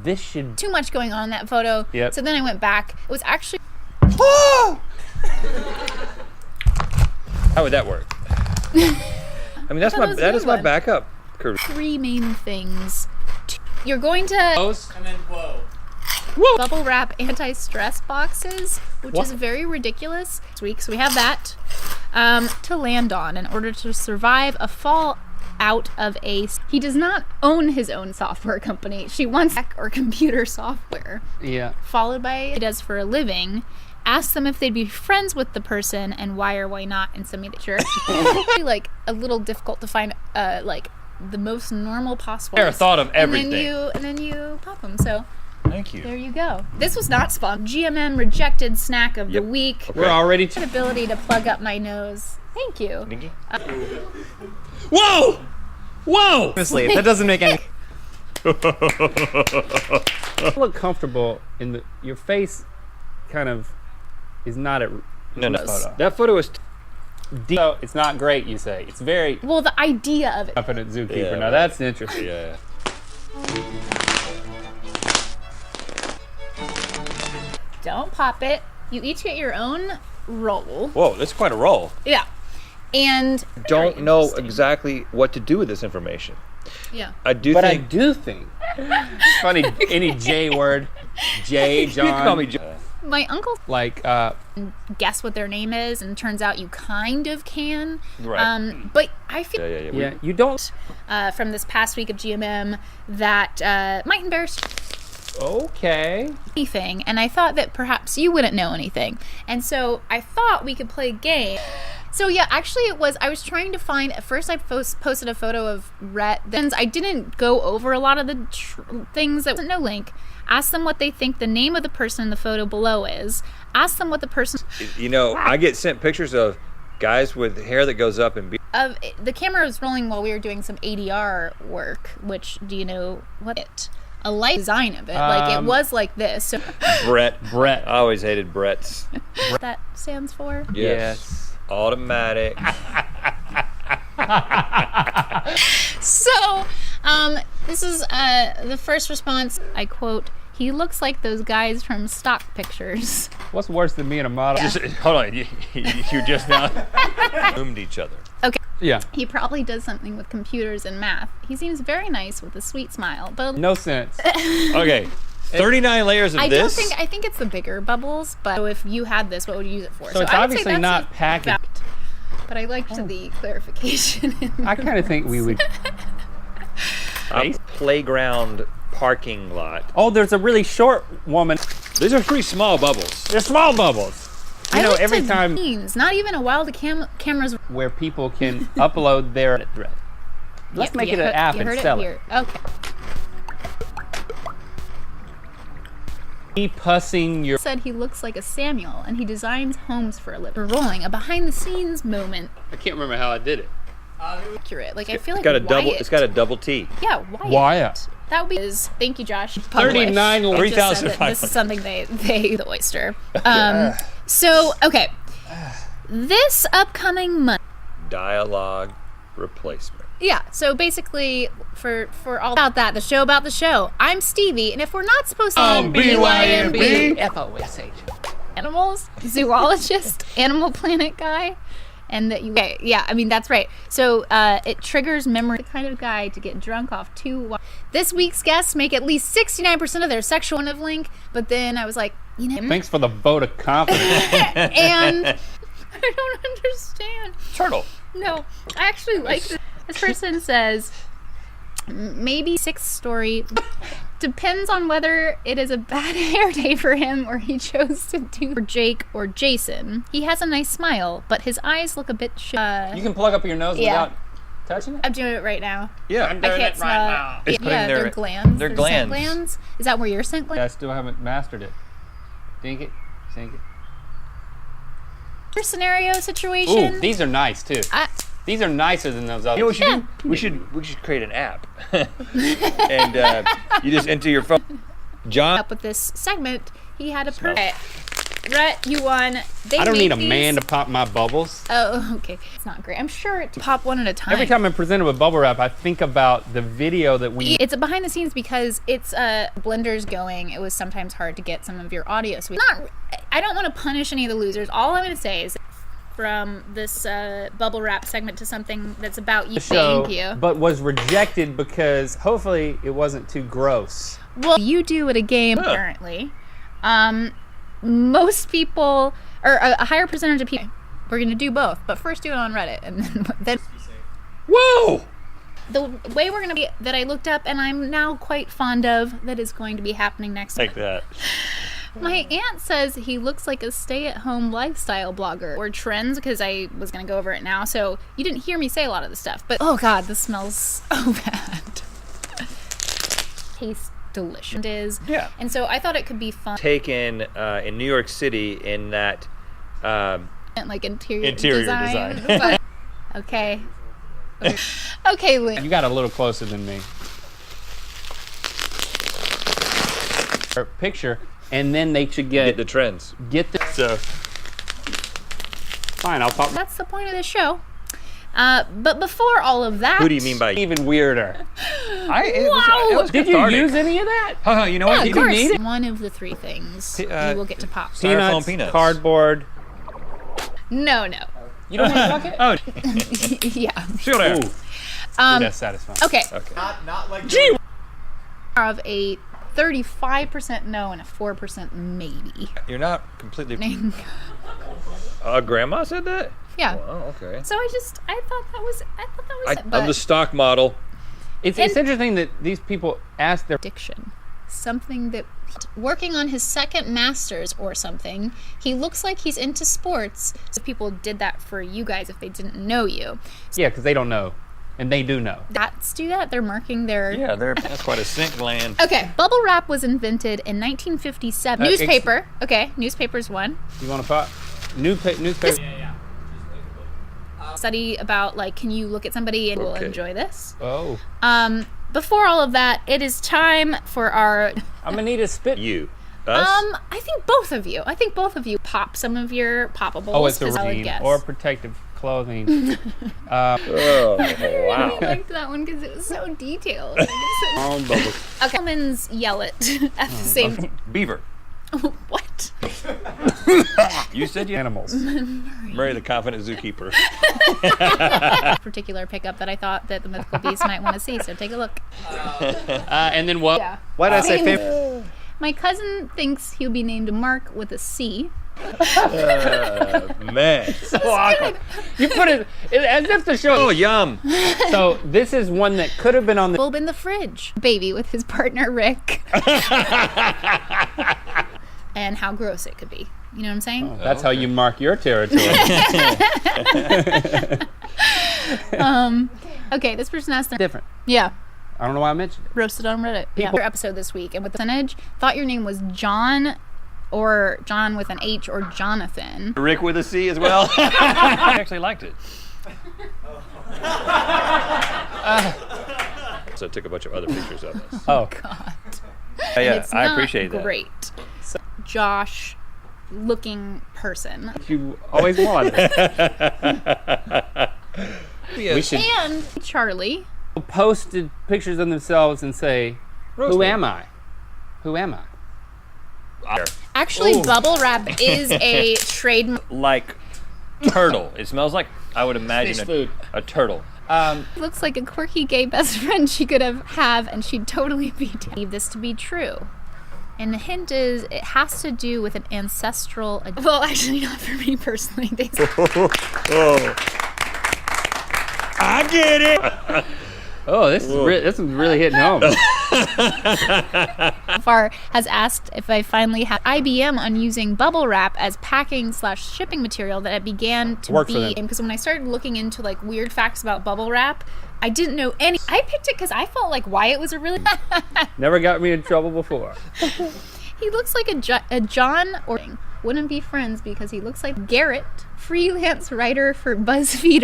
this should... Too much going on in that photo. Yep. So then I went back. It was actually... How would that work? I mean, that is my backup curve. 3 main things. You're going to And then whoa. bubble wrap anti-stress boxes, which is very ridiculous this week. So we have that to land on in order to survive a fall out of a... He does not own his own software company. She wants tech or computer software. Yeah. Followed by he does for a living. Ask them if they'd be friends with the person and why or why not, and send me the picture. Like a little difficult to find like the most normal possible. Never thought of everything. And then you pop them. So Thank you. there you go. This was not spawn. GMM rejected snack of the week. Okay. We're already... Ability to plug up my nose. Thank you. Nikki? Whoa! Whoa! Honestly, that doesn't make any... Look comfortable in the... Your face kind of is not at... No. Photo. That photo is... So it's not great, you say. It's very... Well, the idea of it. Confident zookeeper. Yeah, Now right. that's interesting. Yeah. Don't pop it. You each get your own roll. Whoa, that's quite a roll. Yeah. And Don't very know interesting. exactly what to do with this information. Yeah. I do But I think... do think... It's funny, any J word. J, John. You can call me John. My uncle Like, guess what their name is, and turns out you kind of can. Right. But I feel Yeah. yeah, you don't... from this past week of GMM that might embarrass Okay. anything, and I thought that perhaps you wouldn't know anything, and so I thought we could play a game. So yeah, actually I was trying to find, at first I posted a photo of Rhett. Then I didn't go over a lot of the things that wasn't no link. Ask them what they think the name of the person in the photo below is. Ask them what the person You know, I get sent pictures of guys with hair that goes up and... of the camera was rolling while we were doing some ADR work, which, do you know what it? A light design of it. Like it was like this. So Brett. Brett. I always hated Brett's. what that stands for? Yes. Automatic. So, this is the first response. I quote, "He looks like those guys from stock pictures." What's worse than being a model? Just, hold on. You just now zoomed each other. Okay. Yeah. He probably does something with computers and math. He seems very nice with a sweet smile, but No sense. Okay. 39 layers of I this. think it's the bigger bubbles, but if you had this, what would you use it for? So it's I would say obviously that's not a packaged. fact, but I liked the clarification. I kind of think we would... A playground parking lot. Oh, there's a really short woman. These are 3 small bubbles. They're small bubbles. You know, every time Means, not even a while the cameras. where people can upload their thread. Let's make it an app and sell it. Okay. Me pussing your... Said he looks like a Samuel and he designs homes for a living. We're rolling a behind the scenes moment. I can't remember how I did it. Accurate. Like I feel like It's got a double T. Yeah, Wyatt. Wyatt. That would be Thank you, Josh. 39 I just said 3,500. that this is something they the oyster. So okay. This upcoming month. Dialogue replacement. Yeah, so basically, for all about that, the show about the show, I'm Stevie, and if we're not supposed to BYMB. F-O-S-H. animals, zoologist, Animal Planet guy, and that you, okay, yeah, I mean, that's right. So it triggers memory, the kind of guy to get drunk off 2 wine. This week's guests make at least 69% of their sexual of link, but then I was like, you know, Thanks for the vote of confidence. and I don't understand. Turtle. No, I actually like this. This person says, maybe 6th story. Depends on whether it is a bad hair day for him or he chose to do for Jake or Jason. He has a nice smile, but his eyes look a bit You can plug up your nose Yeah. without touching it? I'm doing it right now. Yeah. I'm I doing can't it smell right it. now. It's putting Yeah, their- they're glands. their They're glands. scent glands. Is that where your scent I glands? still haven't mastered it. Think it. Think it. Scenario situation. Ooh, these are nice too. These are nicer than those others. You know what we should do? We should create an app. And you just enter your phone. John. Up with this segment, he had a perfect. Rhett, you won. I don't need a these. man to pop my bubbles. Oh, okay. It's not great. I'm sure it pop one at a time. Every time I'm presented with bubble wrap, I think about the video that we. It's a behind the scenes because it's blenders going. It was sometimes hard to get some of your audio. So I don't want to punish any of the losers. All I'm going to say is from this bubble wrap segment to something that's about you. Thank you. But was rejected because hopefully it wasn't too gross. Well, you do at a game apparently. Most people, or a higher percentage of people, we're going to do both. But first do it on Reddit. And then Whoa! the way we're going to be, that I looked up and I'm now quite fond of, that is going to be happening next Like month. that. My aunt says he looks like a stay-at-home lifestyle blogger. Or trends, because I was going to go over it now. So you didn't hear me say a lot of the stuff. But, oh God, this smells so bad. Tastes delicious. Yeah. And so I thought it could be fun. Taken in New York City in that Like interior design. But, okay. Okay, Lynn. You got a little closer than me. Picture, and then they should get the trends. So Fine, I'll pop. That's the point of the show. But before all of that, who do you mean by Even weirder. it was Did you cathartic. use any of that? You know yeah, what? of course, need it? one of the three things you will get to pop. Styrofoam peanuts. Cardboard. No. You don't want to bucket? Oh, Yeah. shoot there. Ooh, that's satisfying. Okay. Not like Of a 35% no and a 4% maybe. You're not completely. Grandma said that. Yeah. Oh, okay. So I thought that was it. Of But the stock model. It's interesting that these people ask their. addiction, something that working on his second master's or something. He looks like he's into sports. So people did that for you guys if they didn't know you. Yeah, because they don't know, and they do know. That's do that. They're marking their. Yeah, that's quite a sink land. Okay, bubble wrap was invented in 1957. Newspaper. Okay, newspaper's one. You want to pop? Newspaper. Study about like, can you look at somebody and will Okay. enjoy this? Oh, Before all of that, it is time for our. I'm gonna need a spit. You. Us? I think both of you. Pop some of your poppables. Oh, it's a 'cause I would routine guess. or protective clothing. Oh, I really wow. liked that one because it was so detailed. Bubbles. Okay, humans yell it at the same time. Beaver. What? You said you Animals. Murray the confident zookeeper. Particular pickup that I thought that the mythical beast might want to see. So take a look. And then what? Yeah. Why did I say family? My cousin thinks he'll be named Mark with a C. Man. So awkward. You put it as if the show. Oh, yum. So this is one that could have been on the. Bulb in the fridge. Baby with his partner Rick. And how gross it could be. You know what I'm saying? That's how you mark your territory. Okay, this person asked. Different. Yeah. I don't know why I mentioned it. Roasted on Reddit. People- Yeah. Episode this week, and with the percentage, thought your name was John, or John with an H, or Jonathan. Rick with a C as well. I actually liked it. So I took a bunch of other pictures of us. Oh, Yeah, It's I not appreciate that. Great. Josh looking person. you always wanted. We should And Charlie. posted pictures of themselves and say, "Who Roasted. am I? Who am I?" Actually, Ooh. bubble wrap is a trade. Like turtle. It smells like, I would imagine, Fish food. a turtle. Looks like a quirky gay best friend she could have, and she'd totally be down. Believe this to be true. And the hint is it has to do with an ancestral. Well, actually, not for me personally. They Oh. I get it. Oh, this is really hitting home. far has asked if I finally had IBM on using bubble wrap as packing/shipping material that it began to Work for be. them. Because when I started looking into like weird facts about bubble wrap, I didn't know any. I picked it because I felt like Wyatt was a really. Never got me in trouble before. He looks like a John or wouldn't be friends because he looks like Garrett, freelance writer for BuzzFeed.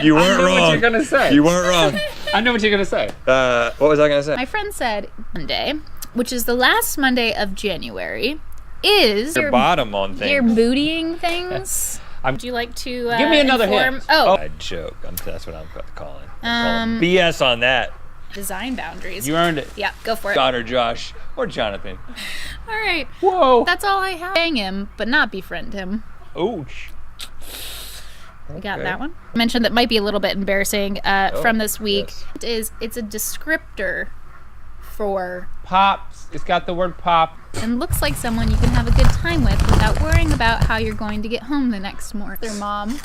You I weren't know wrong. what you're gonna say. You weren't wrong. I know what you're gonna say. What was I gonna say? My friend said Monday, which is the last Monday of January, is Your bottom on things. you're bootying things. Would you like to Give me another hint. Oh, I joke. That's what I'm calling. I'm calling BS on that. design boundaries. You earned it. Yeah, go for it. John or Josh or Jonathan. All right. Whoa. That's all I have. Bang him, but not befriend him. Ouch. We got that one. I mentioned that might be a little bit embarrassing from this week. Yes. It's a descriptor for Pops. It's got the word pop. and looks like someone you can have a good time with without worrying about how you're going to get home the next morning. Their mom.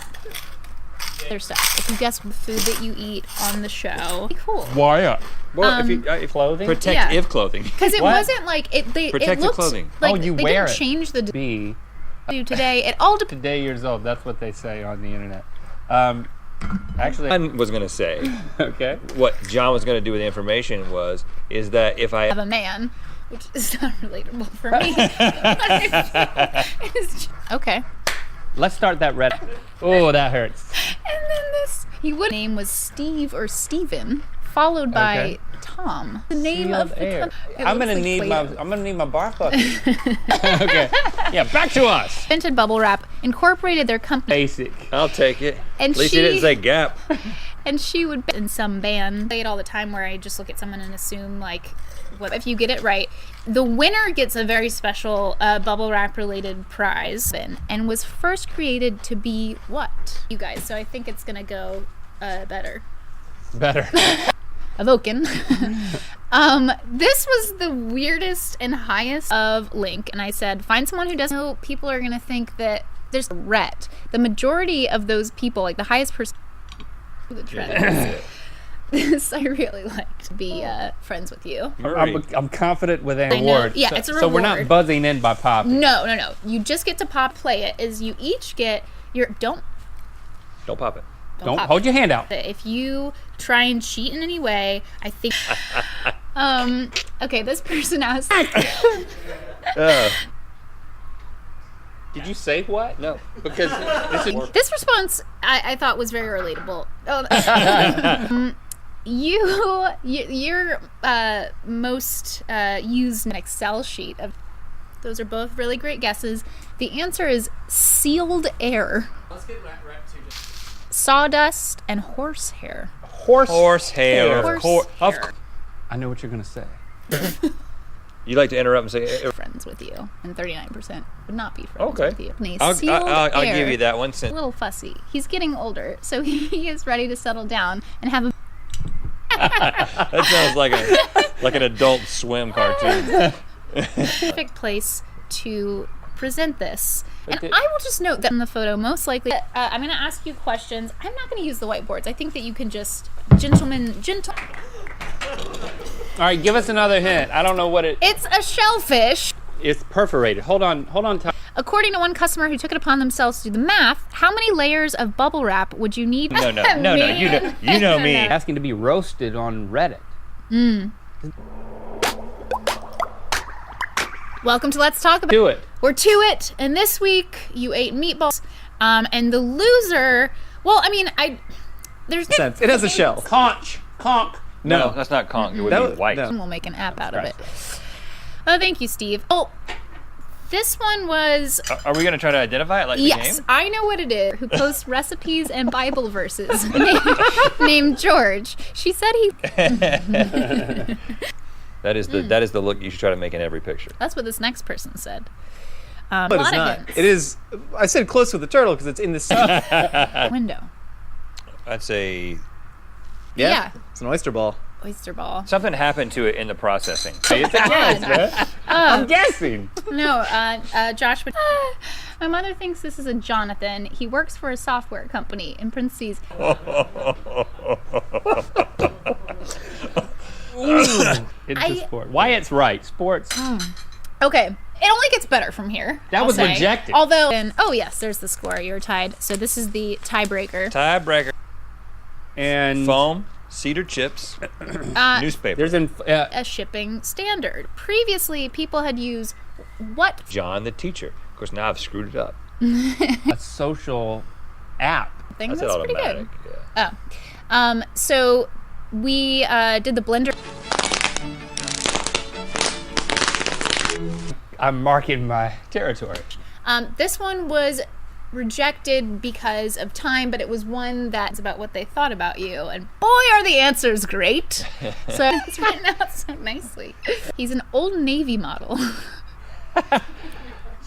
Their stuff. If you guess the food that you eat on the show, cool. Why? Well, if Clothing? protective clothing. Because it What? wasn't like it. It Protective looked clothing. like You they wear didn't it. change the B. do today. It all depends. Today years old. That's what they say on the internet. Actually, I was going to say, okay. what John was going to do with the information is that if I Of a man, which is not relatable for me. Okay. Let's start that red. Oh, that hurts. And then this, he would name was Steve or Steven, followed by Okay. Tom. The name Sealed of the air. it I'm looks gonna like need Play-Doh. I'm gonna need my bar bucket. Okay. Yeah, back to us. Invented bubble wrap, incorporated their company, Basic. I'll take it. And At least he didn't say Gap. and she would be in some band. Play it all the time where I just look at someone and assume like, what if you get it right? The winner gets a very special bubble wrap related prize, and was first created to be what? You guys. So I think it's gonna go better. Better. A Vulcan. This was the weirdest and highest of link, and I said, find someone who doesn't know. People are gonna think that there's a Rhett. The majority of those people, like the highest person, the trend. This I really like to be friends with you. I'm confident with an I know. award. Yeah, so, it's a So we're not reward. buzzing in by pop. No. You just get to play it. Is you each get your don't Don't pop it. Don't pop hold your hand out. it. If you try and cheat in any way, I think. Okay, this person asked. Did you say what? No. Because this is This response I thought was very relatable. Oh, your most used an Excel sheet of. Those are both really great guesses. The answer is sealed air. Let's get right to just. Sawdust and horsehair. Horsehair. Horsehair. I know what you're gonna say. You like to interrupt and say, Friends with you, and 39% would not be friends okay. with you. And a I'll sealed air, give you that one a since. little fussy. He's getting older, so he is ready to settle down and have a That sounds like an Adult Swim cartoon. perfect place to present this. And I will just note that in the photo, most likely, I'm going to ask you questions. I'm not going to use the whiteboards. I think that you can just, gentle. All right, give us another hint. I don't know what it. It's a shellfish. It's perforated. Hold on. According to one customer who took it upon themselves to do the math, how many layers of bubble wrap would you need? No. You know me. Asking to be roasted on Reddit. Welcome to Let's Talk About Do it. We're to it, and this week you ate meatballs, and the loser. Well, I mean, there's Sense. It has a shell. Conch. Conch. No, that's not conch. It would That be was- white. no. We'll make an app out of it. Oh, thank you, Steve. Oh, this one was. Are we going to try to identify it like the Yes, game? I know what it is. Who posts recipes and Bible verses named George. She said he. That is the look you should try to make in every picture. That's what this next person said. But a it's lot of not. hints. It is. I said close with the turtle because it's in the sea. Window. I'd say Yeah. It's an oyster ball. Oyster ball. something happened to it in the processing. It's a guess. I'm guessing. No, Josh would. My mother thinks this is a Jonathan. He works for a software company. In parentheses. It's a sport. Wyatt's right. Sports. Okay, it only gets better from here. That I'll was say. rejected. Although, oh yes, there's the score. You're tied. So this is the tiebreaker. Tiebreaker. And Foam, cedar chips, newspaper. there's A shipping standard. Previously, people had used what? John the teacher. Of course, now I've screwed it up. a social app. Thing. I That's said pretty automatic. good. Yeah. So we did the blender. I'm marking my territory. This one was rejected because of time, but it was one that's about what they thought about you. And boy, are the answers great. So it's written out so nicely. He's an Old Navy model.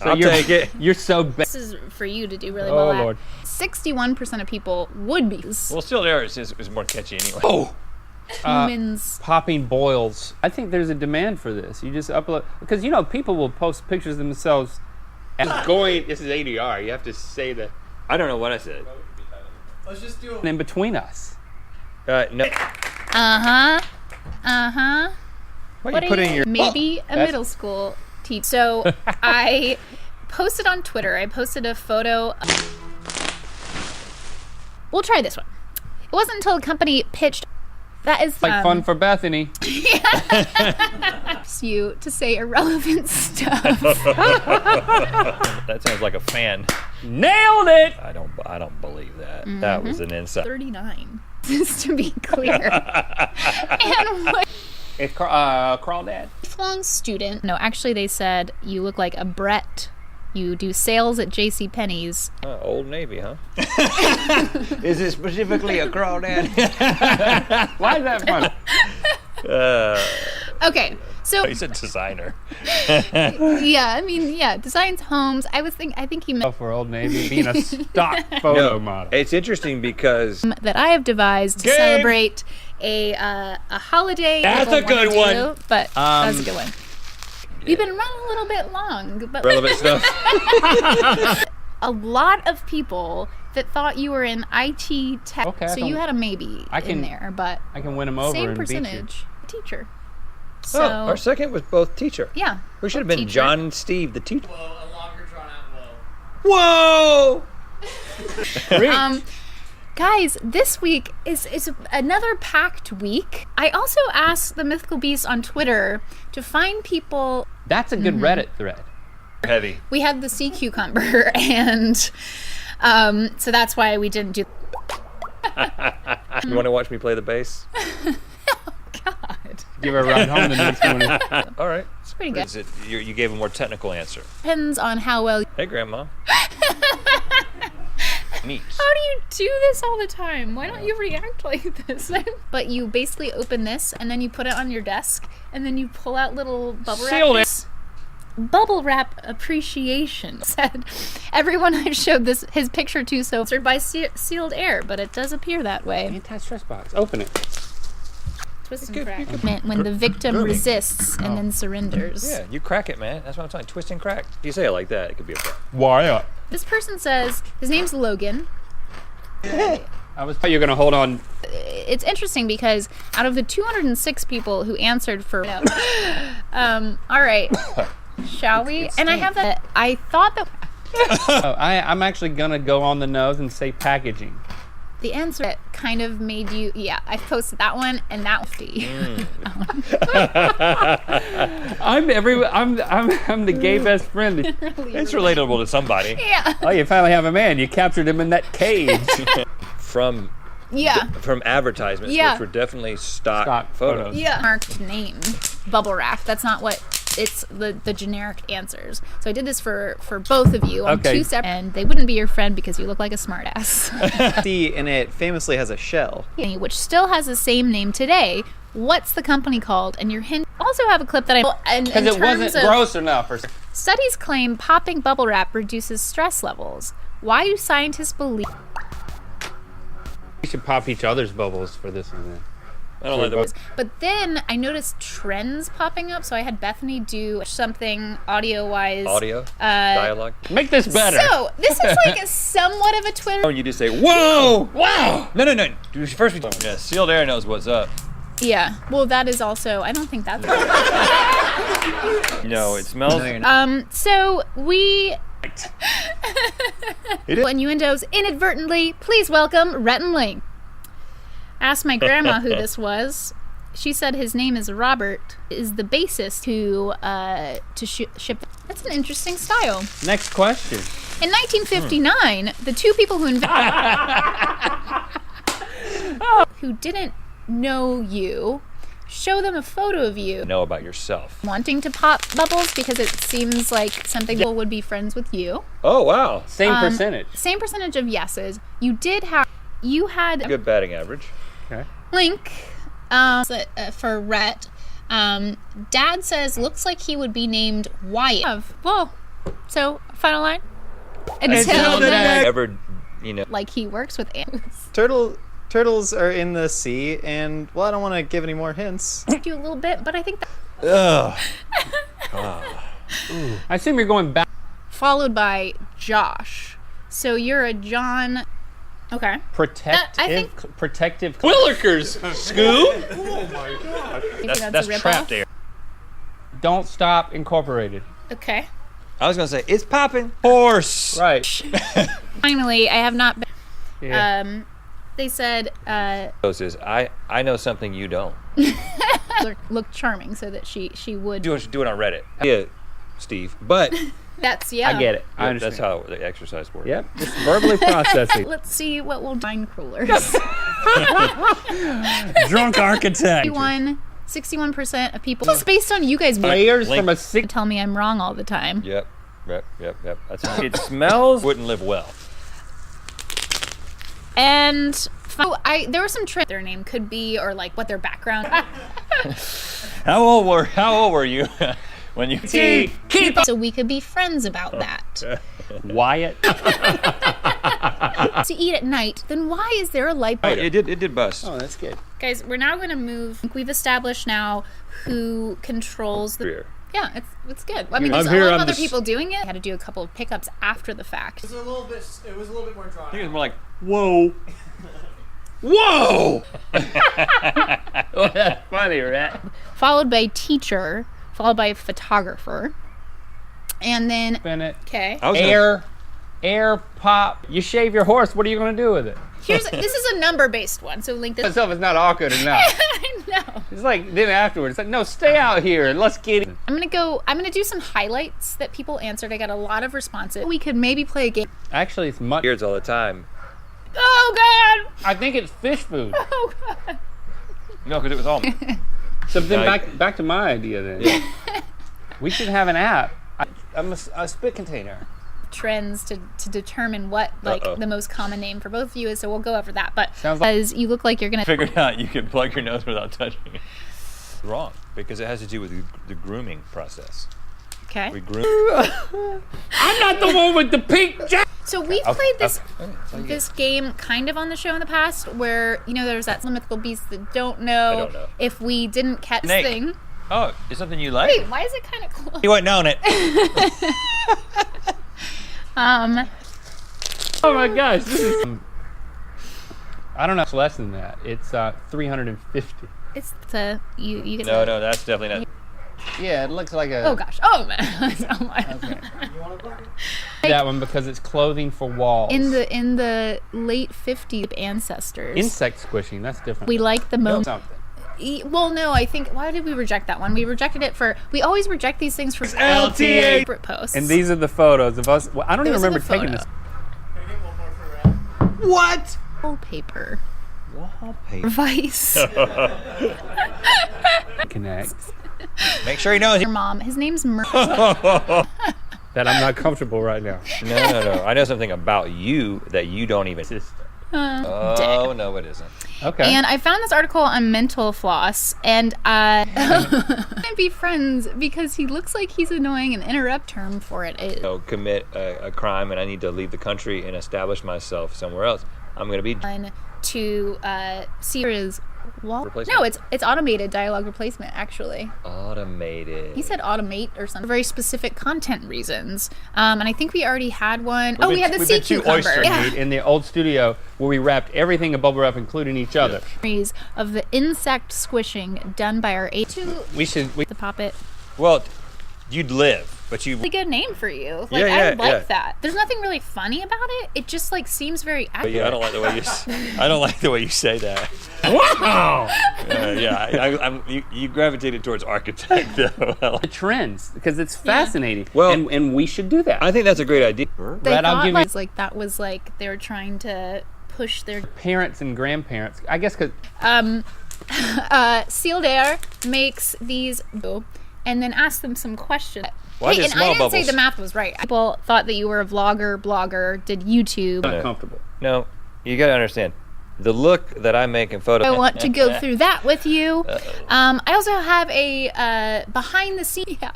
I'll take it. You're so bad. This is for you to do really well Oh, at. Lord. 61% of people would be Well, still there is more catchy anyway. Oh! humans. Popping boils. I think there's a demand for this. You just upload, because people will post pictures of themselves. And this is ADR. You have to say the I don't know what I said. Let's just do in between us. No. Why What are you putting your... maybe a middle school teacher. So I posted on Twitter. I posted a photo. We'll try this one. It wasn't until a company pitched. That is Like fun for Bethany. you to say irrelevant stuff. That sounds like a fan. Nailed it! I don't believe that. That was an insight. 39, just to be clear. And what? It's Crawdad. Lifelong student. No, actually, they said you look like a Brett. You do sales at JCPenney's. Old Navy, huh? Is it specifically a crawdad? Why is that funny? Okay, so He said designer. designs homes. I think he meant For Old Navy, being a stock photo model. It's interesting because that I have devised to Game. celebrate a holiday. That's people a good wanna one. do, but that's a good one. You've been running a little bit long, but relevant stuff. a lot of people that thought you were in IT tech. Okay, so you had a maybe in can- there, but I can win them over same and beat you. percentage teacher. So Our second was both teacher. yeah, We should have been teacher. John and Steve, the teacher. a longer drawn out whoa. Whoa! Guys, this week is another packed week. I also asked the Mythical Beast on Twitter to find people. That's a good Reddit thread. Heavy. We had the sea cucumber, and so that's why we didn't do. You want to watch me play the bass? God, Give her a ride home the next morning. All right. it's pretty good. Is it, you gave a more technical answer. Depends on how well. Hey, Grandma. Neat. How do you do this all the time? Why don't you react like this? But you basically open this, and then you put it on your desk, and then you pull out little bubble Sealed wrap. Bubble wrap appreciation said everyone I showed his picture to so sponsored by sealed air, but it does appear that way. Anti-stress box. Open it. Twist and crack meant when the victim resists and then surrenders. Yeah, you crack it, man. That's what I'm saying. Twist and crack. If you say it like that, it could be a problem. Why up? This person says his name's Logan. I was thought you were gonna hold on. It's interesting because out of the 206 people who answered for all right, shall we? And I have that. I thought that I'm actually gonna go on the nose and say packaging. the answer that kind of made you. Yeah, I posted that one and that I'm the gay best friend. It's relatable to somebody. Yeah. Oh, you finally have a man. You captured him in that cage. From advertisements, Yeah. which were definitely stock Stock photos. photos. Yeah. Marked name, bubble wrap. That's not what. It's the generic answers. So I did this for both of you on Okay. 2 separate, and they wouldn't be your friend because you look like a smartass. C, and it famously has a shell. Which still has the same name today. What's the company called? And your hint. Also have a clip that Because it wasn't gross enough. Studies claim popping bubble wrap reduces stress levels. Why do scientists believe? We should pop each other's bubbles for this one. Then. I don't like that. But then I noticed trends popping up, so I had Bethany do something audio-wise. Audio, dialogue. Make this better. So this is like somewhat of a Twitter. Oh, you just say, "Whoa, wow!" No. First, yeah, sealed air knows what's up. Yeah. Well, that is also. I don't think that's. No, it smells. No, you're not. So we. Innuendos inadvertently. Please welcome Rhett and Link. Asked my grandma who this was. She said his name is Robert. Is the bassist who to ship. That's an interesting style. Next question. In 1959, the two people who didn't know you show them a photo of you Know about yourself. wanting to pop bubbles because it seems like something that would be friends with you. Oh wow. Same percentage. Same percentage of yeses. You had Good batting average. Okay. link for Rhett. Dad says looks like he would be named Wyatt. Well, so final line. Until the then, Ever, you know. like he works with animals. Turtles are in the sea, and well, I don't want to give any more hints. Do a little bit, but I think that Ugh. I assume you're going back. followed by Josh. So you're a John. Okay. Protective. Willikers, Scoo. Maybe That's a ripoff. trapped air. Don't Stop Incorporated. Okay. I was gonna say it's popping. Horse. Right. Finally, I have not been. Yeah. They said Is I know something you don't. look charming, so that she would. Do it on Reddit. Yeah, Steve. But That's I get it. I understand. that's how the exercise works. Yep. Just verbally processing. Let's see what will mind crullers. Drunk architect. 61% of people. It's based on you guys. Players Link. from a six. Tell me I'm wrong all the time. Yep. That's it smells. Wouldn't live well. And there were some trends. Their name could be, or like what their background. How old were you when you So we could be friends about that. Wyatt. To eat at night, then why is there a light bulb? It did bust. Oh, that's good. Guys, we're now going to move. We've established now who controls the. Career. Yeah, it's good. I mean, I'm there's a here, lot of I'm other the people doing it. I had to do a couple of pickups after the fact. It was a little bit more dry. I think it was more like, whoa. Whoa! Oh, that's funny, right? Followed by teacher, followed by photographer, and then Bennett. okay. Air pop. You shave your horse. What are you going to do with it? This is a number-based one, so link this. Itself is not all good enough. I know. It's like then afterwards, it's like no, stay out here and let's get it. I'm gonna do some highlights that people answered. I got a lot of responses. We could maybe play a game. Actually, it's much. Beards all the time. Oh God! I think it's fish food. Oh God! No, because it was all. So then No, back to my idea then. We should have an app. A spit container. Trends to determine what the most common name for both of you is. So we'll go over that. But Sounds like- as you look like you're gonna Figured out you can plug your nose without touching it. Wrong, because it has to do with the grooming process. okay. We groom. I'm not the one with the pink jacket. So we've played this game kind of on the show in the past, where there's that mythical beast that don't know, I don't know. if we didn't catch Snake. thing. Oh, is something you like? Wait, why is it kind of close? You wouldn't own it. Oh my gosh, this is. I don't know. It's less than that. It's 350. It's you get No, that's definitely not. Yeah, it looks like a. Oh gosh. Oh man. Oh my. That one because it's clothing for walls. In the late 50s ancestors. Insect squishing. That's different. We like the moment. Something. Well, no, I think. Why did we reject that one? We rejected it for. We always reject these things for LTA posts. And these are the photos of us. Well, I don't even Those are remember the taking photos. this. Can I get one more for Red? What? Wallpaper. Wallpaper. Vice. Connect. Make sure he knows. Your mom. His name's Mer. That I'm not comfortable right now. No. I know something about you that you don't even. Oh no, it isn't. Okay. And I found this article on mental floss, and can't be friends because he looks like he's annoying, and interrupt term for it is Commit a crime and I need to leave the country and establish myself somewhere else. I'm gonna be. to see his wall. Replacement? No, it's automated dialogue replacement actually. Automated. He said automate or something for very specific content reasons. And I think we already had one. We had the We've sea been to cucumber. oyster meat in the old studio where we wrapped everything in bubble wrap, including each other. Series of the insect squishing done by our We should. the poppet. Well, you'd live, but you. Really good name for you. Like Yeah, I yeah, like yeah. that. There's nothing really funny about it. It just like seems very But accurate. yeah, I don't like the way you. I don't like the way you say that. Wow. You gravitated towards architect though. The trends because it's fascinating. Well- and we should do that. I think that's a great idea. They Brad, I'll thought give you- like that was like they were trying to push their Parents and grandparents. I guess because Sealed Air makes these and then asks them some questions. Well, I Hey, did and small I didn't say bubbles. the math was right. People thought that you were a vlogger, blogger, did YouTube. Not comfortable. No, you gotta understand. The look that I make in photos. I want to go through that with you. I also have a behind the scenes. Yeah.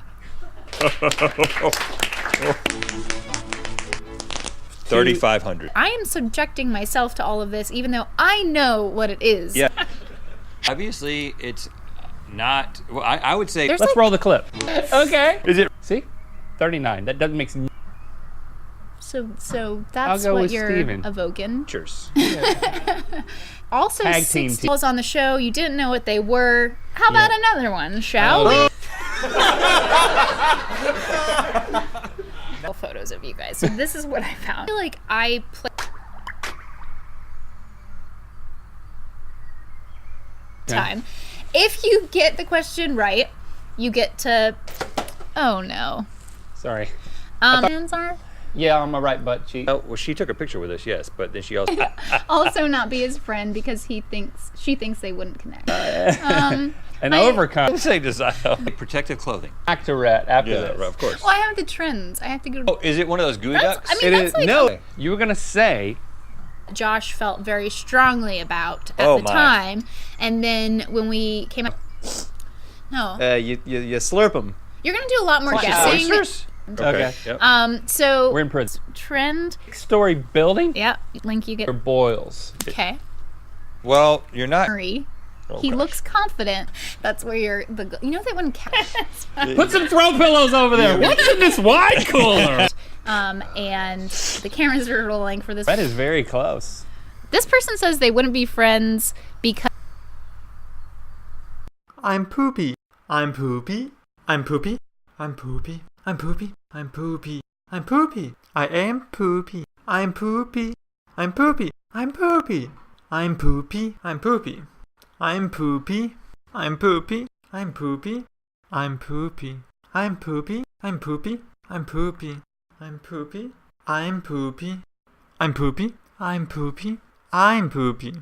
3,500. I am subjecting myself to all of this, even though I know what it is. Yeah. Obviously, it's not. Well, I would say. There's Let's roll the clip. Okay. Is it? See? 39. That doesn't make sense. So that's go what with you're Steven. evoking. Pictures. Also, Tag 6 team. deals on the show. You didn't know what they were. How about another one, shall we? Photos of you guys. So this is what I found. I feel like I play time. If you get the question right, you get to. Oh no. Sorry. Hands are Yeah, on my right butt cheek. Oh, well, she took a picture with us, yes, but then she also. also not be his friend because she thinks they wouldn't connect. An overcome. Didn't say design. Protective clothing. Back to Rhett after Yeah, this. of course. Well, I have the trends. I have to go. Oh, is it one of those gooey ducks? I mean, that's like No, you were gonna say. Josh felt very strongly about at Oh, the my. time, and then when we came up, no, You slurp them. you're gonna do a lot more guessing. Oysters? Okay. Yep. So We're in prison. trend. 6-story building. Yeah, link you Or get. boils. Okay, Well, you're not. Marie. Oh, He gosh. looks confident. That's where you're the. You know that when cats. Put some throw pillows over there. What's in this wine cooler? And the cameras are rolling for this. That is very close. This person says they wouldn't be friends because. I'm poopy. I'm poopy. I'm poopy. I'm poopy. I'm poopy. I'm poopy. I'm poopy. I am poopy. I'm poopy. I'm poopy. I'm poopy. I'm poopy. I'm poopy. I'm poopy. I'm poopy. I'm poopy. I'm poopy. I'm poopy. I'm poopy. I'm poopy. I'm poopy. I'm poopy. I'm poopy. I'm poopy. I'm poopy.